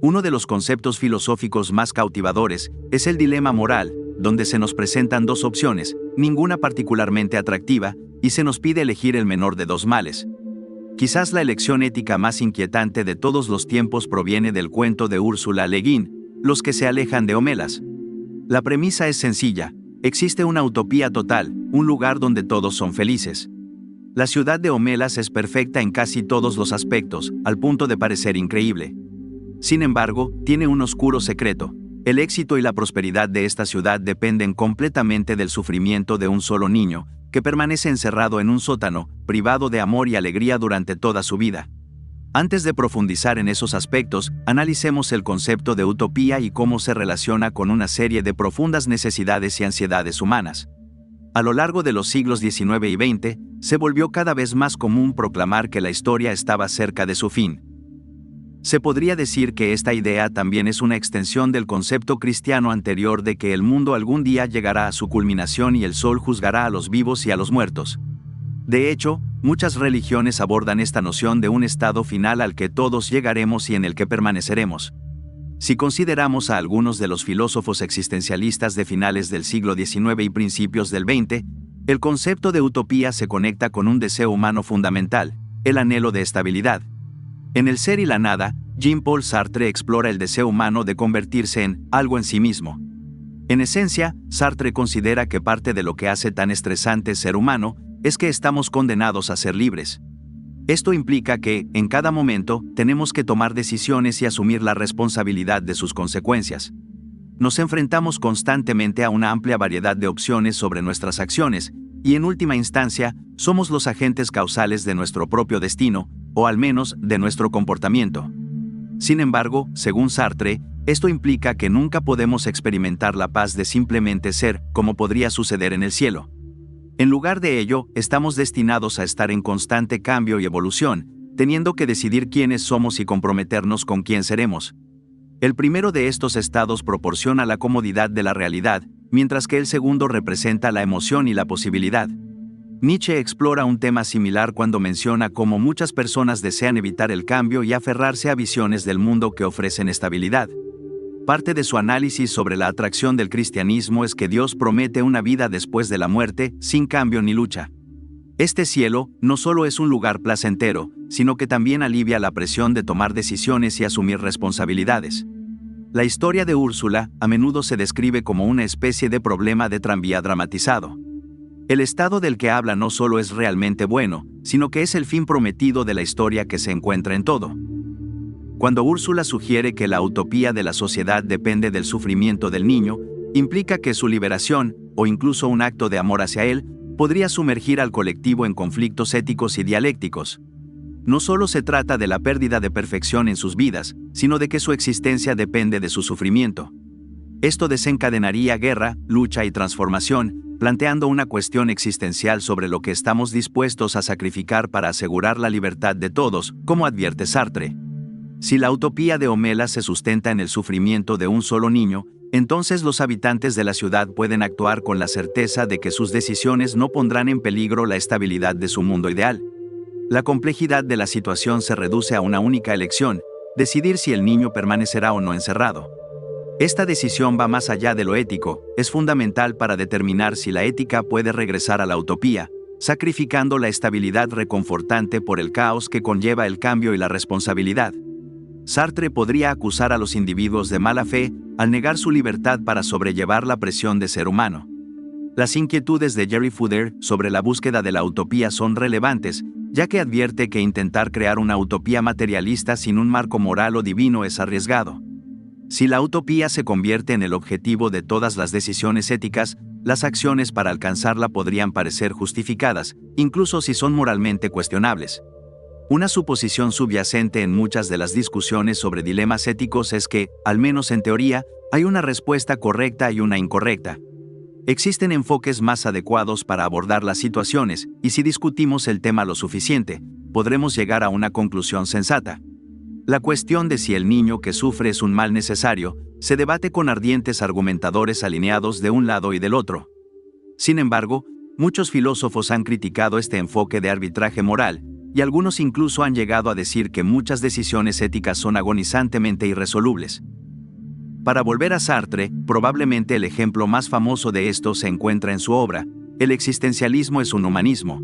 Uno de los conceptos filosóficos más cautivadores es el dilema moral, donde se nos presentan dos opciones, ninguna particularmente atractiva, y se nos pide elegir el menor de dos males. Quizás la elección ética más inquietante de todos los tiempos proviene del cuento de Ursula Le Guin, Los que se alejan de Homelas. La premisa es sencilla: existe una utopía total, un lugar donde todos son felices. La ciudad de Homelas es perfecta en casi todos los aspectos, al punto de parecer increíble. Sin embargo, tiene un oscuro secreto. El éxito y la prosperidad de esta ciudad dependen completamente del sufrimiento de un solo niño, que permanece encerrado en un sótano, privado de amor y alegría durante toda su vida. Antes de profundizar en esos aspectos, analicemos el concepto de utopía y cómo se relaciona con una serie de profundas necesidades y ansiedades humanas. A lo largo de los siglos XIX y XX, se volvió cada vez más común proclamar que la historia estaba cerca de su fin. Se podría decir que esta idea también es una extensión del concepto cristiano anterior de que el mundo algún día llegará a su culminación y el sol juzgará a los vivos y a los muertos. De hecho, muchas religiones abordan esta noción de un estado final al que todos llegaremos y en el que permaneceremos. Si consideramos a algunos de los filósofos existencialistas de finales del siglo XIX y principios del XX, el concepto de utopía se conecta con un deseo humano fundamental, el anhelo de estabilidad. En El ser y la nada, Jean-Paul Sartre explora el deseo humano de convertirse en algo en sí mismo. En esencia, Sartre considera que parte de lo que hace tan estresante ser humano es que estamos condenados a ser libres. Esto implica que, en cada momento, tenemos que tomar decisiones y asumir la responsabilidad de sus consecuencias. Nos enfrentamos constantemente a una amplia variedad de opciones sobre nuestras acciones, y en última instancia, somos los agentes causales de nuestro propio destino, o al menos de nuestro comportamiento. Sin embargo, según Sartre, esto implica que nunca podemos experimentar la paz de simplemente ser, como podría suceder en el cielo. En lugar de ello, estamos destinados a estar en constante cambio y evolución, teniendo que decidir quiénes somos y comprometernos con quién seremos. El primero de estos estados proporciona la comodidad de la realidad, mientras que el segundo representa la emoción y la posibilidad. Nietzsche explora un tema similar cuando menciona cómo muchas personas desean evitar el cambio y aferrarse a visiones del mundo que ofrecen estabilidad. Parte de su análisis sobre la atracción del cristianismo es que Dios promete una vida después de la muerte, sin cambio ni lucha. Este cielo no solo es un lugar placentero, sino que también alivia la presión de tomar decisiones y asumir responsabilidades. La historia de Úrsula a menudo se describe como una especie de problema de tranvía dramatizado. El estado del que habla no solo es realmente bueno, sino que es el fin prometido de la historia que se encuentra en todo. Cuando Úrsula sugiere que la utopía de la sociedad depende del sufrimiento del niño, implica que su liberación, o incluso un acto de amor hacia él, podría sumergir al colectivo en conflictos éticos y dialécticos. No solo se trata de la pérdida de perfección en sus vidas, sino de que su existencia depende de su sufrimiento. Esto desencadenaría guerra, lucha y transformación, planteando una cuestión existencial sobre lo que estamos dispuestos a sacrificar para asegurar la libertad de todos, como advierte Sartre. Si la utopía de Homelas se sustenta en el sufrimiento de un solo niño, entonces los habitantes de la ciudad pueden actuar con la certeza de que sus decisiones no pondrán en peligro la estabilidad de su mundo ideal. La complejidad de la situación se reduce a una única elección: decidir si el niño permanecerá o no encerrado. Esta decisión va más allá de lo ético, es fundamental para determinar si la ética puede regresar a la utopía, sacrificando la estabilidad reconfortante por el caos que conlleva el cambio y la responsabilidad. Sartre podría acusar a los individuos de mala fe al negar su libertad para sobrellevar la presión de ser humano. Las inquietudes de Jerry Fodor sobre la búsqueda de la utopía son relevantes, ya que advierte que intentar crear una utopía materialista sin un marco moral o divino es arriesgado. Si la utopía se convierte en el objetivo de todas las decisiones éticas, las acciones para alcanzarla podrían parecer justificadas, incluso si son moralmente cuestionables. Una suposición subyacente en muchas de las discusiones sobre dilemas éticos es que, al menos en teoría, hay una respuesta correcta y una incorrecta. Existen enfoques más adecuados para abordar las situaciones, y si discutimos el tema lo suficiente, podremos llegar a una conclusión sensata. La cuestión de si el niño que sufre es un mal necesario se debate con ardientes argumentadores alineados de un lado y del otro. Sin embargo, muchos filósofos han criticado este enfoque de arbitraje moral, y algunos incluso han llegado a decir que muchas decisiones éticas son agonizantemente irresolubles. Para volver a Sartre, probablemente el ejemplo más famoso de esto se encuentra en su obra, El existencialismo es un humanismo.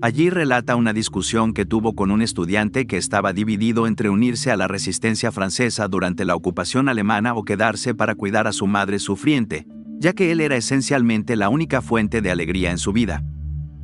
Allí relata una discusión que tuvo con un estudiante que estaba dividido entre unirse a la resistencia francesa durante la ocupación alemana o quedarse para cuidar a su madre sufriente, ya que él era esencialmente la única fuente de alegría en su vida.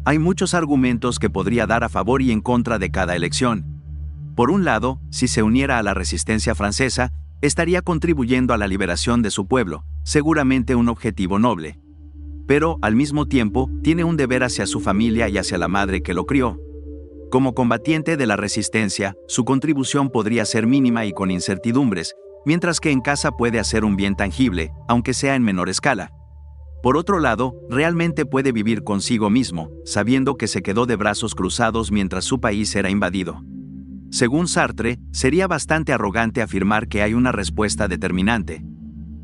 Hay muchos argumentos que podría dar a favor y en contra de cada elección. Por un lado, si se uniera a la resistencia francesa, estaría contribuyendo a la liberación de su pueblo, seguramente un objetivo noble. Pero, al mismo tiempo, tiene un deber hacia su familia y hacia la madre que lo crió. Como combatiente de la resistencia, su contribución podría ser mínima y con incertidumbres, mientras que en casa puede hacer un bien tangible, aunque sea en menor escala. Por otro lado, realmente puede vivir consigo mismo, sabiendo que se quedó de brazos cruzados mientras su país era invadido. Según Sartre, sería bastante arrogante afirmar que hay una respuesta determinante.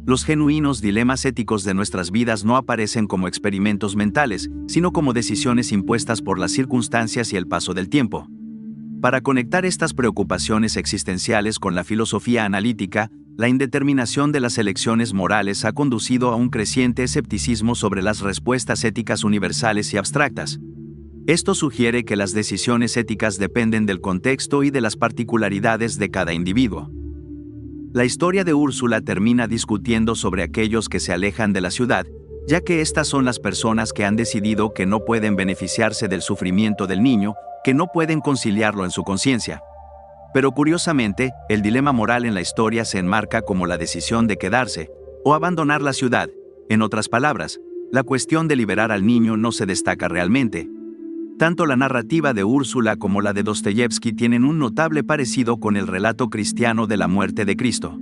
Los genuinos dilemas éticos de nuestras vidas no aparecen como experimentos mentales, sino como decisiones impuestas por las circunstancias y el paso del tiempo. Para conectar estas preocupaciones existenciales con la filosofía analítica, la indeterminación de las elecciones morales ha conducido a un creciente escepticismo sobre las respuestas éticas universales y abstractas. Esto sugiere que las decisiones éticas dependen del contexto y de las particularidades de cada individuo. La historia de Úrsula termina discutiendo sobre aquellos que se alejan de la ciudad, ya que estas son las personas que han decidido que no pueden beneficiarse del sufrimiento del niño, que no pueden conciliarlo en su conciencia. Pero curiosamente, el dilema moral en la historia se enmarca como la decisión de quedarse o abandonar la ciudad. En otras palabras, la cuestión de liberar al niño no se destaca realmente. Tanto la narrativa de Úrsula como la de Dostoyevski tienen un notable parecido con el relato cristiano de la muerte de Cristo.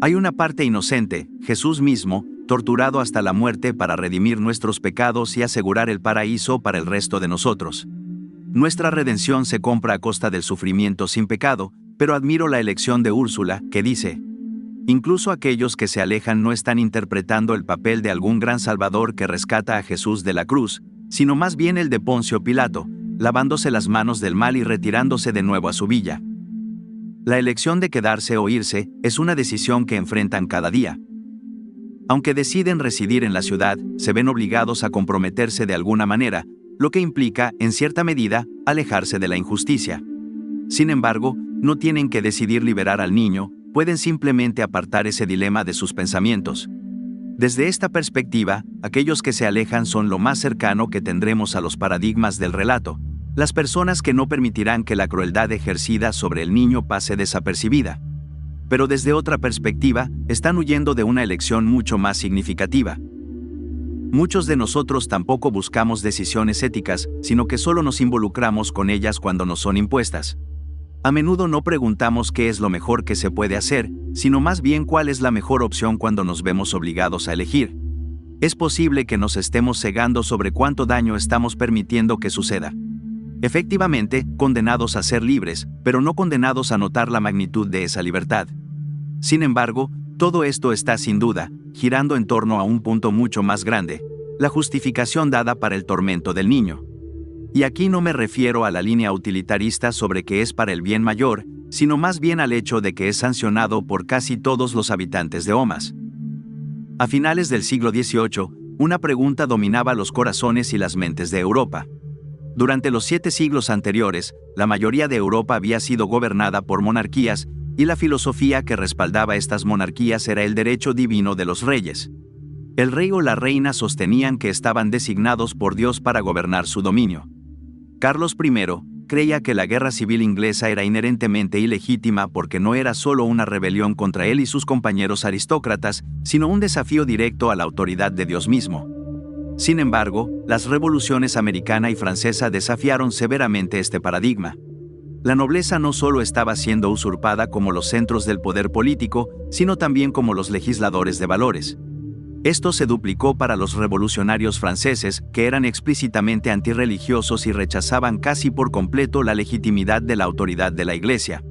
Hay una parte inocente, Jesús mismo, torturado hasta la muerte para redimir nuestros pecados y asegurar el paraíso para el resto de nosotros. Nuestra redención se compra a costa del sufrimiento sin pecado, pero admiro la elección de Úrsula, que dice: incluso aquellos que se alejan no están interpretando el papel de algún gran salvador que rescata a Jesús de la cruz, sino más bien el de Poncio Pilato, lavándose las manos del mal y retirándose de nuevo a su villa. La elección de quedarse o irse es una decisión que enfrentan cada día. Aunque deciden residir en la ciudad, se ven obligados a comprometerse de alguna manera, lo que implica, en cierta medida, alejarse de la injusticia. Sin embargo, no tienen que decidir liberar al niño, pueden simplemente apartar ese dilema de sus pensamientos. Desde esta perspectiva, aquellos que se alejan son lo más cercano que tendremos a los paradigmas del relato, las personas que no permitirán que la crueldad ejercida sobre el niño pase desapercibida. Pero desde otra perspectiva, están huyendo de una elección mucho más significativa. Muchos de nosotros tampoco buscamos decisiones éticas, sino que solo nos involucramos con ellas cuando nos son impuestas. A menudo no preguntamos qué es lo mejor que se puede hacer, sino más bien cuál es la mejor opción cuando nos vemos obligados a elegir. Es posible que nos estemos cegando sobre cuánto daño estamos permitiendo que suceda. Efectivamente, condenados a ser libres, pero no condenados a notar la magnitud de esa libertad. Sin embargo, todo esto está sin duda, girando en torno a un punto mucho más grande, la justificación dada para el tormento del niño. Y aquí no me refiero a la línea utilitarista sobre que es para el bien mayor, sino más bien al hecho de que es sancionado por casi todos los habitantes de Omas. A finales del siglo XVIII, una pregunta dominaba los corazones y las mentes de Europa. Durante los 7 siglos anteriores, la mayoría de Europa había sido gobernada por monarquías, y la filosofía que respaldaba estas monarquías era el derecho divino de los reyes. El rey o la reina sostenían que estaban designados por Dios para gobernar su dominio. Carlos I creía que la guerra civil inglesa era inherentemente ilegítima porque no era solo una rebelión contra él y sus compañeros aristócratas, sino un desafío directo a la autoridad de Dios mismo. Sin embargo, las revoluciones americana y francesa desafiaron severamente este paradigma. La nobleza no solo estaba siendo usurpada como los centros del poder político, sino también como los legisladores de valores. Esto se duplicó para los revolucionarios franceses, que eran explícitamente antirreligiosos y rechazaban casi por completo la legitimidad de la autoridad de la Iglesia.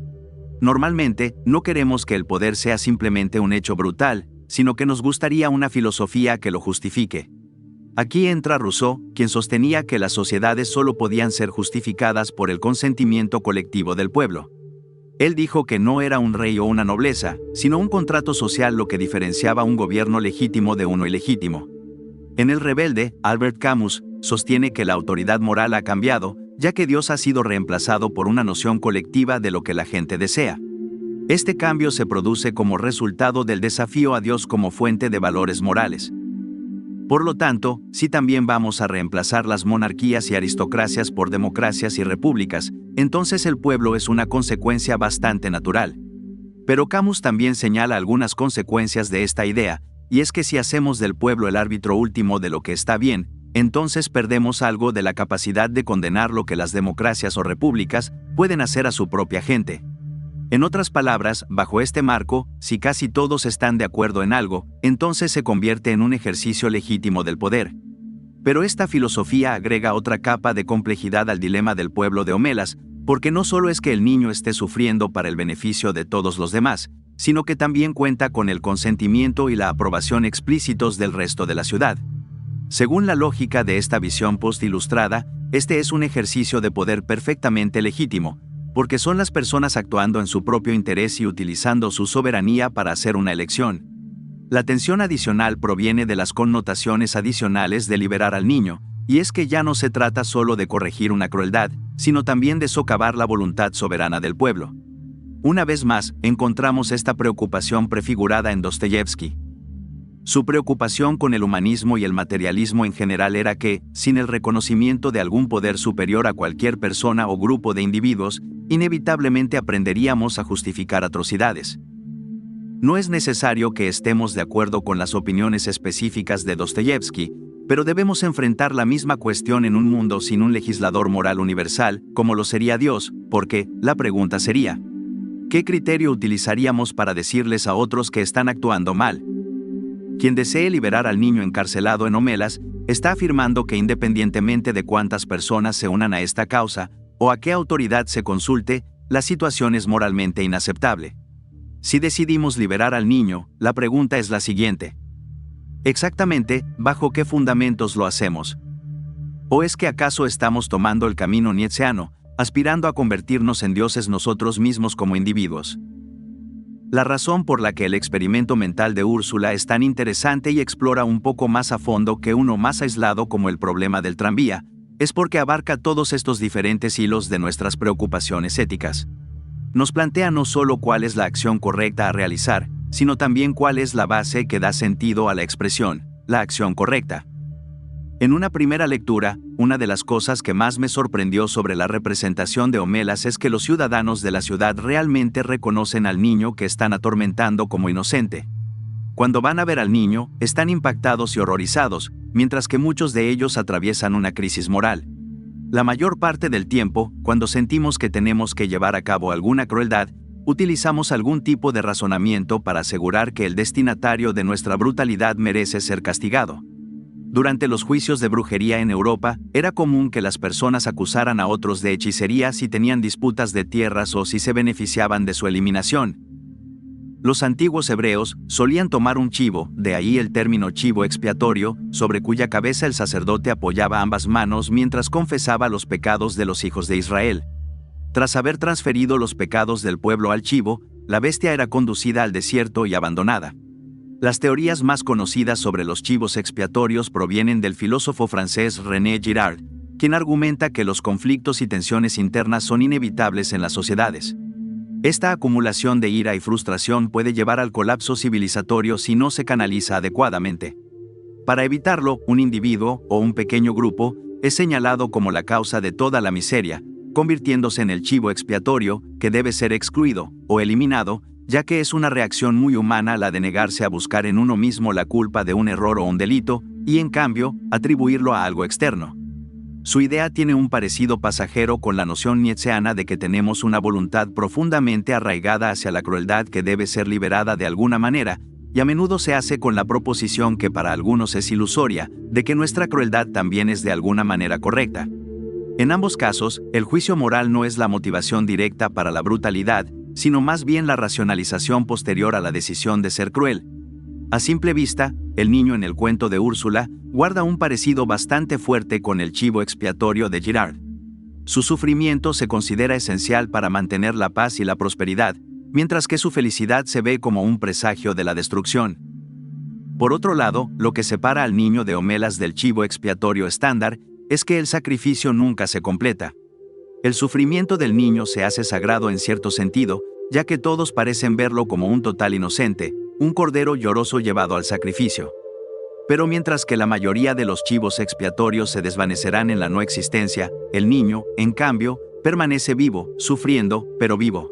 Normalmente, no queremos que el poder sea simplemente un hecho brutal, sino que nos gustaría una filosofía que lo justifique. Aquí entra Rousseau, quien sostenía que las sociedades solo podían ser justificadas por el consentimiento colectivo del pueblo. Él dijo que no era un rey o una nobleza, sino un contrato social lo que diferenciaba un gobierno legítimo de uno ilegítimo. En El Rebelde, Albert Camus sostiene que la autoridad moral ha cambiado, ya que Dios ha sido reemplazado por una noción colectiva de lo que la gente desea. Este cambio se produce como resultado del desafío a Dios como fuente de valores morales. Por lo tanto, si también vamos a reemplazar las monarquías y aristocracias por democracias y repúblicas, entonces el pueblo es una consecuencia bastante natural. Pero Camus también señala algunas consecuencias de esta idea, y es que si hacemos del pueblo el árbitro último de lo que está bien, entonces perdemos algo de la capacidad de condenar lo que las democracias o repúblicas pueden hacer a su propia gente. En otras palabras, bajo este marco, si casi todos están de acuerdo en algo, entonces se convierte en un ejercicio legítimo del poder. Pero esta filosofía agrega otra capa de complejidad al dilema del pueblo de Homelas, porque no solo es que el niño esté sufriendo para el beneficio de todos los demás, sino que también cuenta con el consentimiento y la aprobación explícitos del resto de la ciudad. Según la lógica de esta visión post-ilustrada, este es un ejercicio de poder perfectamente legítimo, porque son las personas actuando en su propio interés y utilizando su soberanía para hacer una elección. La tensión adicional proviene de las connotaciones adicionales de liberar al niño, y es que ya no se trata solo de corregir una crueldad, sino también de socavar la voluntad soberana del pueblo. Una vez más, encontramos esta preocupación prefigurada en Dostoyevsky. Su preocupación con el humanismo y el materialismo en general era que, sin el reconocimiento de algún poder superior a cualquier persona o grupo de individuos, inevitablemente aprenderíamos a justificar atrocidades. No es necesario que estemos de acuerdo con las opiniones específicas de Dostoyevsky, pero debemos enfrentar la misma cuestión en un mundo sin un legislador moral universal, como lo sería Dios, porque, la pregunta sería, ¿qué criterio utilizaríamos para decirles a otros que están actuando mal? Quien desee liberar al niño encarcelado en Homelas está afirmando que independientemente de cuántas personas se unan a esta causa o a qué autoridad se consulte, la situación es moralmente inaceptable. Si decidimos liberar al niño, la pregunta es la siguiente. Exactamente, ¿bajo qué fundamentos lo hacemos? ¿O es que acaso estamos tomando el camino nietzscheano, aspirando a convertirnos en dioses nosotros mismos como individuos? La razón por la que el experimento mental de Úrsula es tan interesante y explora un poco más a fondo que uno más aislado como el problema del tranvía, es porque abarca todos estos diferentes hilos de nuestras preocupaciones éticas. Nos plantea no solo cuál es la acción correcta a realizar, sino también cuál es la base que da sentido a la expresión, la acción correcta. En una primera lectura, una de las cosas que más me sorprendió sobre la representación de Homelas es que los ciudadanos de la ciudad realmente reconocen al niño que están atormentando como inocente. Cuando van a ver al niño, están impactados y horrorizados, mientras que muchos de ellos atraviesan una crisis moral. La mayor parte del tiempo, cuando sentimos que tenemos que llevar a cabo alguna crueldad, utilizamos algún tipo de razonamiento para asegurar que el destinatario de nuestra brutalidad merece ser castigado. Durante los juicios de brujería en Europa, era común que las personas acusaran a otros de hechicería si tenían disputas de tierras o si se beneficiaban de su eliminación. Los antiguos hebreos solían tomar un chivo, de ahí el término chivo expiatorio, sobre cuya cabeza el sacerdote apoyaba ambas manos mientras confesaba los pecados de los hijos de Israel. Tras haber transferido los pecados del pueblo al chivo, la bestia era conducida al desierto y abandonada. Las teorías más conocidas sobre los chivos expiatorios provienen del filósofo francés René Girard, quien argumenta que los conflictos y tensiones internas son inevitables en las sociedades. Esta acumulación de ira y frustración puede llevar al colapso civilizatorio si no se canaliza adecuadamente. Para evitarlo, un individuo o un pequeño grupo es señalado como la causa de toda la miseria, convirtiéndose en el chivo expiatorio que debe ser excluido o eliminado, ya que es una reacción muy humana la de negarse a buscar en uno mismo la culpa de un error o un delito, y en cambio, atribuirlo a algo externo. Su idea tiene un parecido pasajero con la noción nietzscheana de que tenemos una voluntad profundamente arraigada hacia la crueldad que debe ser liberada de alguna manera, y a menudo se hace con la proposición que para algunos es ilusoria, de que nuestra crueldad también es de alguna manera correcta. En ambos casos, el juicio moral no es la motivación directa para la brutalidad, sino más bien la racionalización posterior a la decisión de ser cruel. A simple vista, el niño en el cuento de Úrsula guarda un parecido bastante fuerte con el chivo expiatorio de Girard. Su sufrimiento se considera esencial para mantener la paz y la prosperidad, mientras que su felicidad se ve como un presagio de la destrucción. Por otro lado, lo que separa al niño de Homelas del chivo expiatorio estándar es que el sacrificio nunca se completa. El sufrimiento del niño se hace sagrado en cierto sentido, ya que todos parecen verlo como un total inocente, un cordero lloroso llevado al sacrificio. Pero mientras que la mayoría de los chivos expiatorios se desvanecerán en la no existencia, el niño, en cambio, permanece vivo, sufriendo, pero vivo.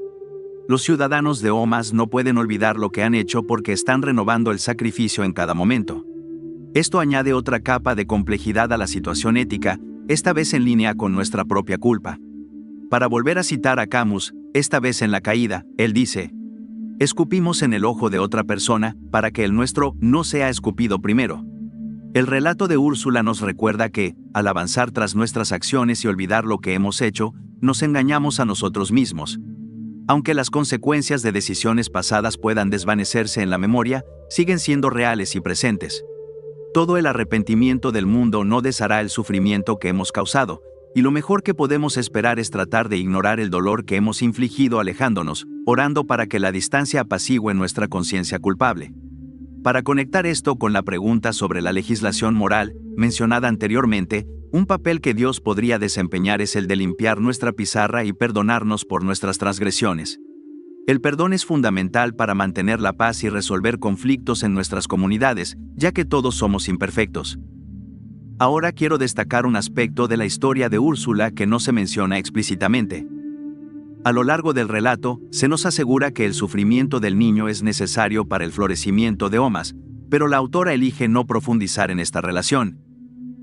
Los ciudadanos de Omas no pueden olvidar lo que han hecho porque están renovando el sacrificio en cada momento. Esto añade otra capa de complejidad a la situación ética, esta vez en línea con nuestra propia culpa. Para volver a citar a Camus, esta vez en La Caída, él dice: escupimos en el ojo de otra persona para que el nuestro no sea escupido primero. El relato de Úrsula nos recuerda que, al avanzar tras nuestras acciones y olvidar lo que hemos hecho, nos engañamos a nosotros mismos. Aunque las consecuencias de decisiones pasadas puedan desvanecerse en la memoria, siguen siendo reales y presentes. Todo el arrepentimiento del mundo no deshará el sufrimiento que hemos causado, y lo mejor que podemos esperar es tratar de ignorar el dolor que hemos infligido alejándonos, orando para que la distancia apacigüe nuestra conciencia culpable. Para conectar esto con la pregunta sobre la legislación moral, mencionada anteriormente, un papel que Dios podría desempeñar es el de limpiar nuestra pizarra y perdonarnos por nuestras transgresiones. El perdón es fundamental para mantener la paz y resolver conflictos en nuestras comunidades, ya que todos somos imperfectos. Ahora quiero destacar un aspecto de la historia de Úrsula que no se menciona explícitamente. A lo largo del relato, se nos asegura que el sufrimiento del niño es necesario para el florecimiento de Omas, pero la autora elige no profundizar en esta relación.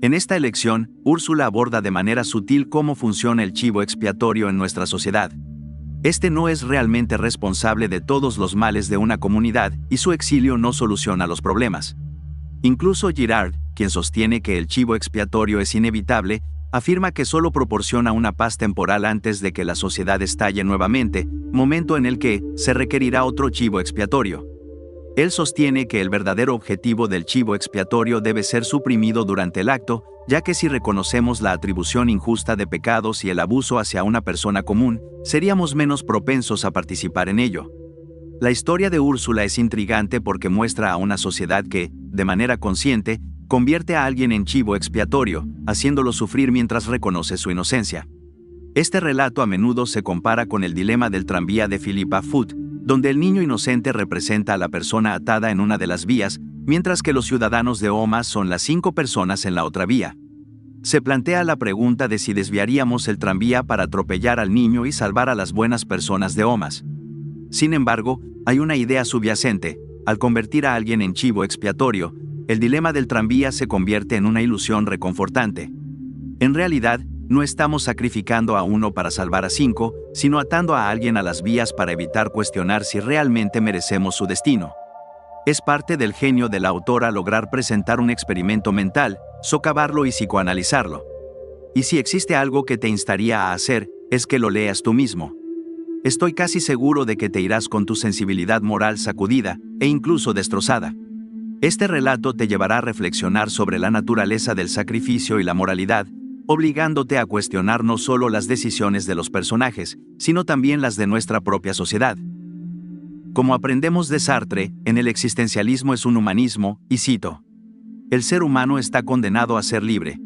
En esta elección, Úrsula aborda de manera sutil cómo funciona el chivo expiatorio en nuestra sociedad. Este no es realmente responsable de todos los males de una comunidad y su exilio no soluciona los problemas. Incluso Girard, quien sostiene que el chivo expiatorio es inevitable, afirma que solo proporciona una paz temporal antes de que la sociedad estalle nuevamente, momento en el que se requerirá otro chivo expiatorio. Él sostiene que el verdadero objetivo del chivo expiatorio debe ser suprimido durante el acto, ya que si reconocemos la atribución injusta de pecados y el abuso hacia una persona común, seríamos menos propensos a participar en ello. La historia de Úrsula es intrigante porque muestra a una sociedad que, de manera consciente, convierte a alguien en chivo expiatorio, haciéndolo sufrir mientras reconoce su inocencia. Este relato a menudo se compara con el dilema del tranvía de Philippa Foot, donde el niño inocente representa a la persona atada en una de las vías, mientras que los ciudadanos de Omas son las 5 personas en la otra vía. Se plantea la pregunta de si desviaríamos el tranvía para atropellar al niño y salvar a las buenas personas de Omas. Sin embargo, hay una idea subyacente: al convertir a alguien en chivo expiatorio, el dilema del tranvía se convierte en una ilusión reconfortante. En realidad, no estamos sacrificando a uno para salvar a 5, sino atando a alguien a las vías para evitar cuestionar si realmente merecemos su destino. Es parte del genio de la autora lograr presentar un experimento mental, socavarlo y psicoanalizarlo. Y si existe algo que te instaría a hacer, es que lo leas tú mismo. Estoy casi seguro de que te irás con tu sensibilidad moral sacudida e incluso destrozada. Este relato te llevará a reflexionar sobre la naturaleza del sacrificio y la moralidad, obligándote a cuestionar no solo las decisiones de los personajes, sino también las de nuestra propia sociedad. Como aprendemos de Sartre, en el existencialismo es un humanismo, y cito: el ser humano está condenado a ser libre.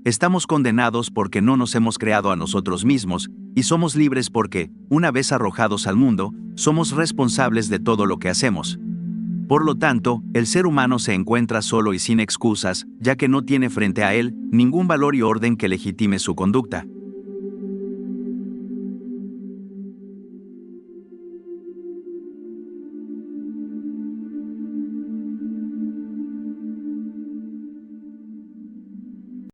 Estamos condenados porque no nos hemos creado a nosotros mismos, y somos libres porque, una vez arrojados al mundo, somos responsables de todo lo que hacemos. Por lo tanto, el ser humano se encuentra solo y sin excusas, ya que no tiene frente a él ningún valor y orden que legitime su conducta.